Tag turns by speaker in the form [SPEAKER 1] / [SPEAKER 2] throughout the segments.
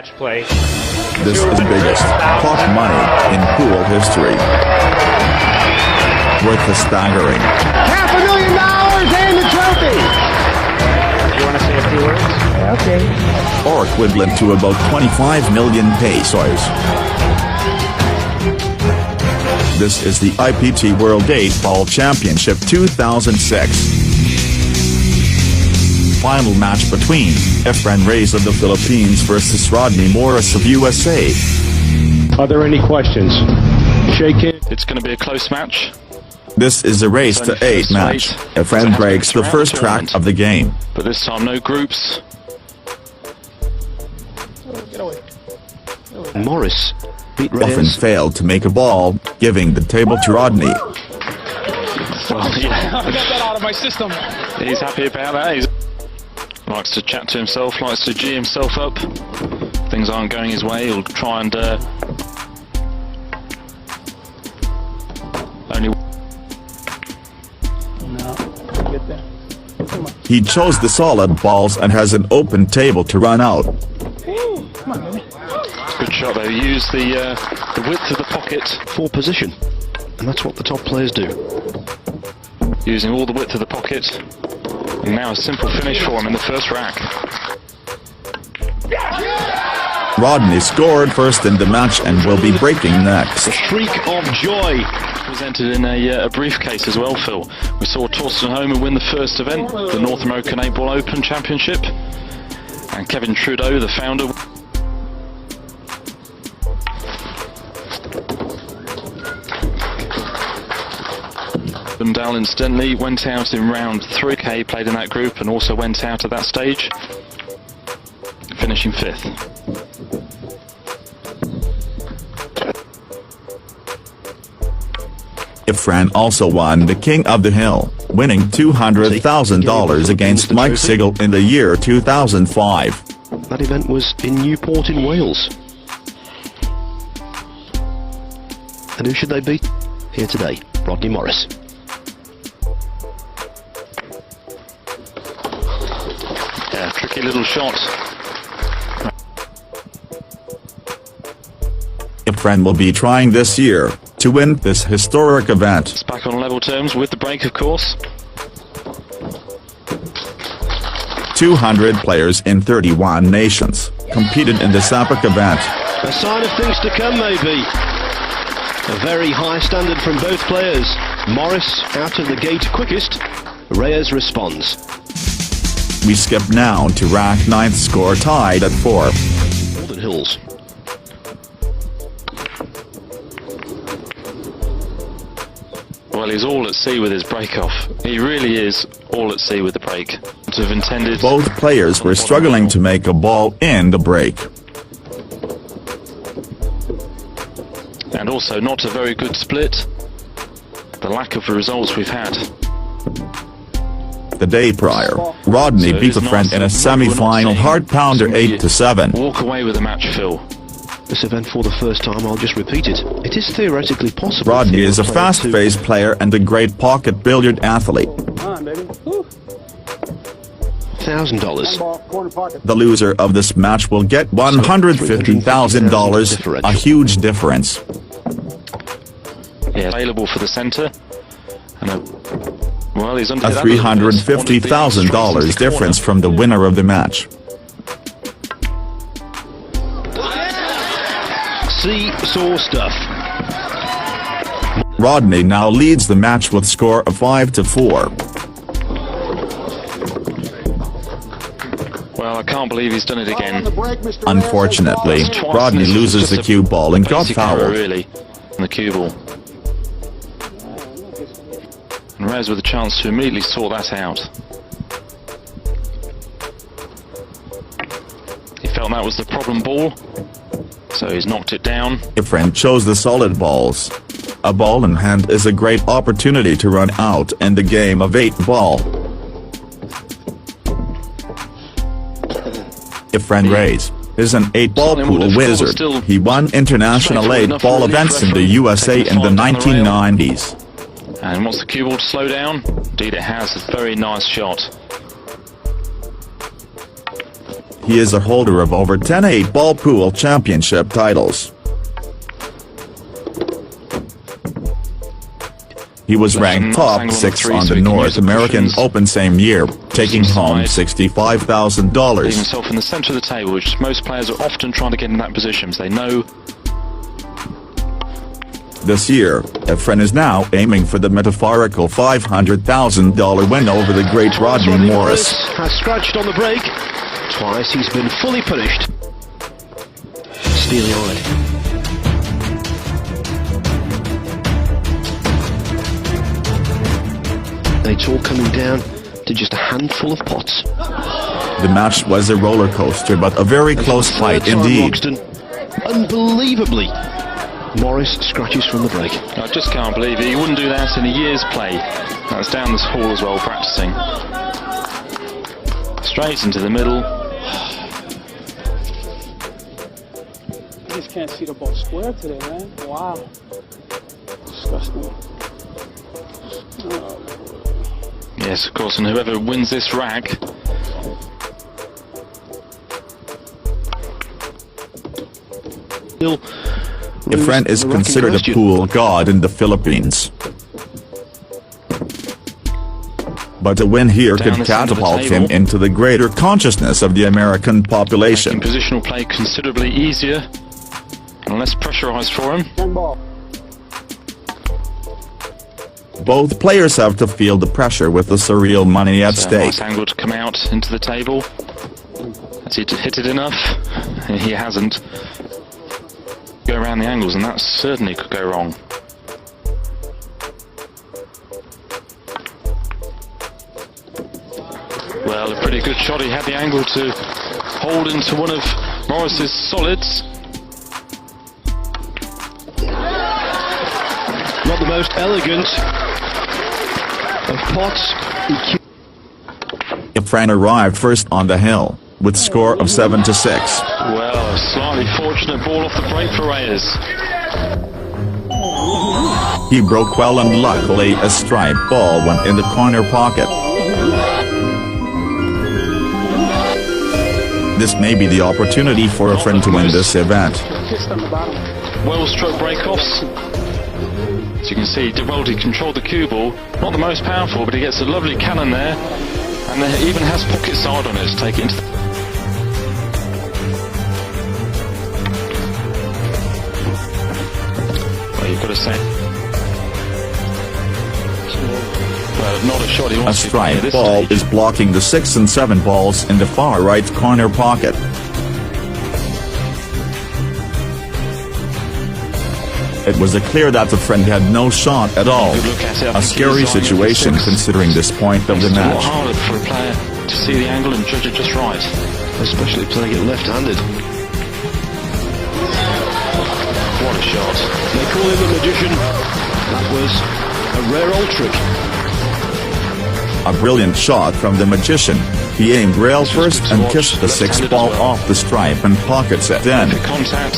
[SPEAKER 1] match play.
[SPEAKER 2] This is the biggest pot money in pool history. Worth a staggering
[SPEAKER 3] $500,000 and the trophy!
[SPEAKER 1] You want to say a few words?
[SPEAKER 3] Okay.
[SPEAKER 2] or equivalent to about 25 million pesos. This is the IPT World 8-Ball Championship 2006. Final match between Efren Reyes of the Philippines versus Rodney Morris of USA.
[SPEAKER 4] Are there any questions? Shake hands.
[SPEAKER 5] It's going to be a close match.
[SPEAKER 2] This is a race to 8 match. Efren breaks the first track of the game.
[SPEAKER 5] But this time no groups.
[SPEAKER 6] Morris beat
[SPEAKER 2] Efren
[SPEAKER 6] Reyes.
[SPEAKER 2] failed to make a ball, giving the table to Rodney.
[SPEAKER 5] Well, yeah.
[SPEAKER 7] I got that out of my system.
[SPEAKER 5] He's happy about that. He likes to chat to himself, likes to G himself up. Things aren't going his way, he'll try and only.
[SPEAKER 2] He chose the solid balls and has an open table to run out.
[SPEAKER 5] Good shot though. Use the width of the pocket.
[SPEAKER 6] For position, and that's what the top players do.
[SPEAKER 5] Using all the width of the pocket. And now a simple finish for him in the first rack.
[SPEAKER 2] Rodney scored first in the match and will be breaking next.
[SPEAKER 6] A shriek of joy.
[SPEAKER 5] Presented in a briefcase as well, Phil. We saw Torsten Homer win the first event, the North American 8-Ball Open Championship. And Kevin Trudeau, the founder. Dal incidentally went out in round 3. Kay played in that group and also went out at that stage, finishing 5th.
[SPEAKER 2] Efren also won the King of the Hill, winning $200,000 against Mike Sigel in the year 2005.
[SPEAKER 6] That event was in Newport in Wales. And who should they beat? Here today, Rodney Morris.
[SPEAKER 5] Yeah, tricky little shot.
[SPEAKER 2] Efren will be trying this year to win this historic event.
[SPEAKER 5] It's back on level terms with the break, of course.
[SPEAKER 2] 200 players in 31 nations competed in the SAPAC event.
[SPEAKER 6] A sign of things to come, maybe. A very high standard from both players. Morris out of the gate quickest. Reyes responds.
[SPEAKER 2] We skip now to rack 9th, score tied at 4.
[SPEAKER 6] Northern Hills.
[SPEAKER 5] Well, he's all at sea with his break-off. He really is all at sea with the break. To have intended.
[SPEAKER 2] Both players were struggling to make a ball in the break.
[SPEAKER 5] And also not a very good split. The lack of the results we've had.
[SPEAKER 2] The day prior, Rodney
[SPEAKER 5] So it
[SPEAKER 2] beat
[SPEAKER 5] is
[SPEAKER 2] a friend in a
[SPEAKER 5] nice that
[SPEAKER 2] semi-final
[SPEAKER 5] we're not
[SPEAKER 2] hard pounder
[SPEAKER 5] seeing
[SPEAKER 2] 8-7.
[SPEAKER 5] Walk away with the match, Phil.
[SPEAKER 6] This event for the first time, I'll just repeat it. It is theoretically possible.
[SPEAKER 2] Rodney
[SPEAKER 6] for
[SPEAKER 2] is a
[SPEAKER 6] player
[SPEAKER 2] fast-paced player and a great pocket billiard athlete.
[SPEAKER 6] $1,000.
[SPEAKER 2] The loser of this match will get $150,000, a huge difference.
[SPEAKER 5] Yeah, available for the centre. And well, he's under
[SPEAKER 2] A $350,000 difference from the winner of the match.
[SPEAKER 6] Seesaw stuff.
[SPEAKER 2] Rodney now leads the match with score of 5-4.
[SPEAKER 5] Well, I can't believe he's done it again.
[SPEAKER 2] Unfortunately,
[SPEAKER 5] Twice,
[SPEAKER 2] Rodney
[SPEAKER 5] and this was
[SPEAKER 2] loses
[SPEAKER 5] just
[SPEAKER 2] the
[SPEAKER 5] a
[SPEAKER 2] cue ball and got
[SPEAKER 5] basic error,
[SPEAKER 2] fouled.
[SPEAKER 5] really, on the cue ball. And Reyes with a chance to immediately sort that out. He felt that was the problem ball, so he's knocked it down.
[SPEAKER 2] Efren chose the solid balls. A ball in hand is a great opportunity to run out in the game of 8-ball. Efren Reyes is an 8-ball pool wizard. He won international 8-ball events in the USA in the 1990s.
[SPEAKER 5] And wants the cue ball to slow down? Indeed it has, a very nice shot.
[SPEAKER 2] He is a holder of over 10 8-ball pool championship titles. He was ranked top 6 on the North American Open same year, taking home $65,000.
[SPEAKER 5] Leaving himself in the centre of the table, which most players are often trying to get in that position, because they know.
[SPEAKER 2] This year, Efren is now aiming for the metaphorical $500,000 win over the great Rodney Morris.
[SPEAKER 6] Has scratched on the break. Twice he's been fully punished. Steely-eyed. It's all coming down to just a handful of pots.
[SPEAKER 2] The match was a roller coaster, but a very close fight indeed.
[SPEAKER 6] Roxton, unbelievably, Morris scratches from the break.
[SPEAKER 5] I just can't believe it. He wouldn't do that in a year's play. That was down this hall as well, practicing. Straight into the middle.
[SPEAKER 7] I just can't see the ball square today, man. Wow. Disgusting.
[SPEAKER 5] Yes, of course, and whoever wins this rack.
[SPEAKER 2] Efren is considered a pool god in the Philippines. But a win here could catapult him into the greater consciousness of the American population.
[SPEAKER 5] Making positional play considerably easier and less pressurised for him.
[SPEAKER 2] Both players have to feel the pressure with the surreal money at stake.
[SPEAKER 5] Nice angle to come out into the table. Has he hit it enough? He hasn't. Go around the angles, and that certainly could go wrong. Well, a pretty good shot. He had the angle to hold into one of Morris's solids.
[SPEAKER 6] Not the most elegant of pots.
[SPEAKER 2] Efren arrived first on the hill, with score of 7-6.
[SPEAKER 5] Well, a slightly fortunate ball off the break for Reyes.
[SPEAKER 2] He broke well, and luckily a striped ball went in the corner pocket. This may be the opportunity for Efren to win this event.
[SPEAKER 5] Well-struck break-offs. As you can see, Devoldi controlled the cue ball. Not the most powerful, but he gets a lovely cannon there. And he even has pocket side on it to take it into the... Well, you've got to say... Well, not a shot he wants
[SPEAKER 2] A
[SPEAKER 5] to play at
[SPEAKER 2] striped
[SPEAKER 5] this
[SPEAKER 2] ball
[SPEAKER 5] stage.
[SPEAKER 2] is blocking the 6 and 7 balls in the far right corner pocket. It was clear that the friend had no shot at all. A scary situation considering this point of the
[SPEAKER 5] It's a lot
[SPEAKER 2] match.
[SPEAKER 5] harder for a player to see the angle and judge it just right.
[SPEAKER 6] Especially playing it left-handed.
[SPEAKER 5] What a shot.
[SPEAKER 6] They call him the magician. That was a rare old trick.
[SPEAKER 2] A brilliant shot from the magician. He aimed rail first and kissed the 6th ball off the stripe and pockets it in.
[SPEAKER 5] The contact.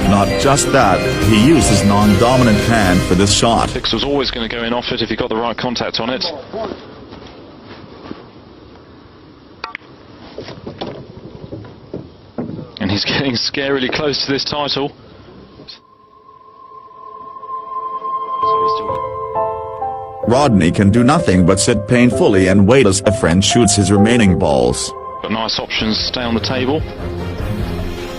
[SPEAKER 2] Not just that, he used his non-dominant hand for this shot.
[SPEAKER 5] Six was always going to go in off it if he got the right contact on it. And he's getting scarily close to this title.
[SPEAKER 2] Rodney can do nothing but sit painfully and wait as Efren shoots his remaining balls.
[SPEAKER 5] But nice options to stay on the table.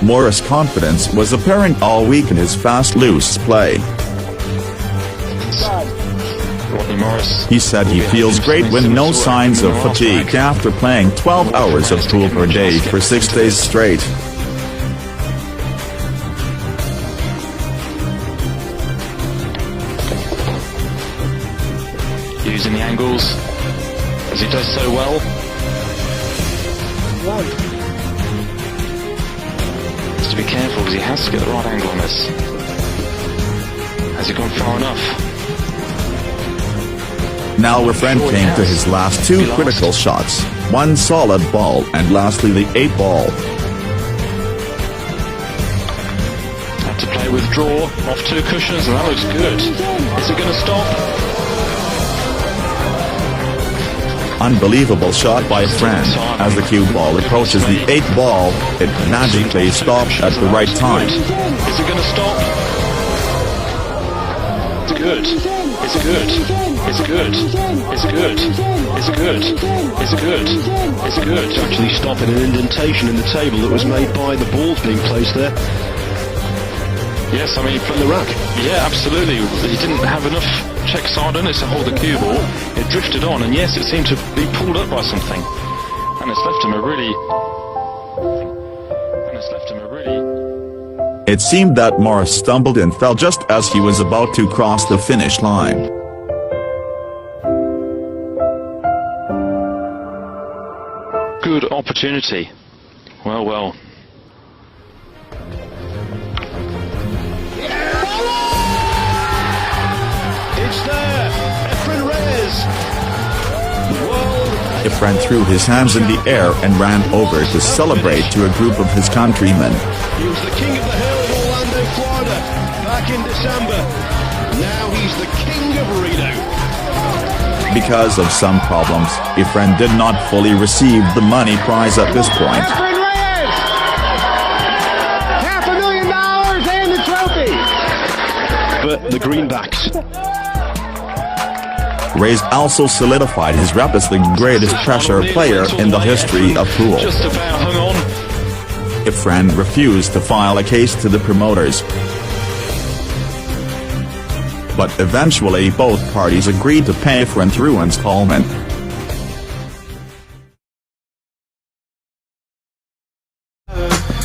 [SPEAKER 2] Morris' confidence was apparent all week in his fast loose play.
[SPEAKER 5] Rodney Morris.
[SPEAKER 2] He said he feels great with no signs of fatigue after playing 12 hours of pool per day for 6 days straight.
[SPEAKER 5] Using the angles as he does so well. Has to be careful because he has to get the right angle on this. Has he gone far enough?
[SPEAKER 2] Now Efren came to his last 2 critical shots, 1 solid ball and lastly the 8 ball.
[SPEAKER 5] Had to play They withdraw off 2 cushions, and that looks good. Is it going to stop?
[SPEAKER 2] Unbelievable shot by Fran. As the cue ball approaches the 8th ball, it magically stops at the right time.
[SPEAKER 5] Is it going to stop? It's good. It's good. It's good. It's good. It's good. It's good. It's good.
[SPEAKER 6] To actually stop in an indentation in the table that was made by the balls being placed there
[SPEAKER 5] Yes, I mean,
[SPEAKER 6] from the rack.
[SPEAKER 5] yeah, absolutely. He didn't have enough check side on it to hold the cue ball. It drifted on, and yes, it seemed to be pulled up by something. And it's left him a really...
[SPEAKER 2] It seemed that Morris stumbled and fell just as he was about to cross the finish line.
[SPEAKER 5] Good opportunity. Well, well.
[SPEAKER 6] It's there. Efren Reyes.
[SPEAKER 2] Efren threw his hands in the air and ran over to celebrate to a group of his countrymen.
[SPEAKER 6] He was the king of the hill in Orlando, Florida, back in December. Now he's the king of Reno.
[SPEAKER 2] Because of some problems, Efren did not fully receive the money prize at this point.
[SPEAKER 3] Efren Reyes! $500,000 and the trophy!
[SPEAKER 6] But the Greenbacks.
[SPEAKER 2] Reyes also solidified his rep as the greatest pressure player in the history of pool.
[SPEAKER 5] Just about hung on.
[SPEAKER 2] Efren refused to file a case to the promoters. But eventually both parties agreed to pay Efren through installment.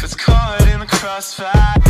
[SPEAKER 8] It's caught in the crossfire.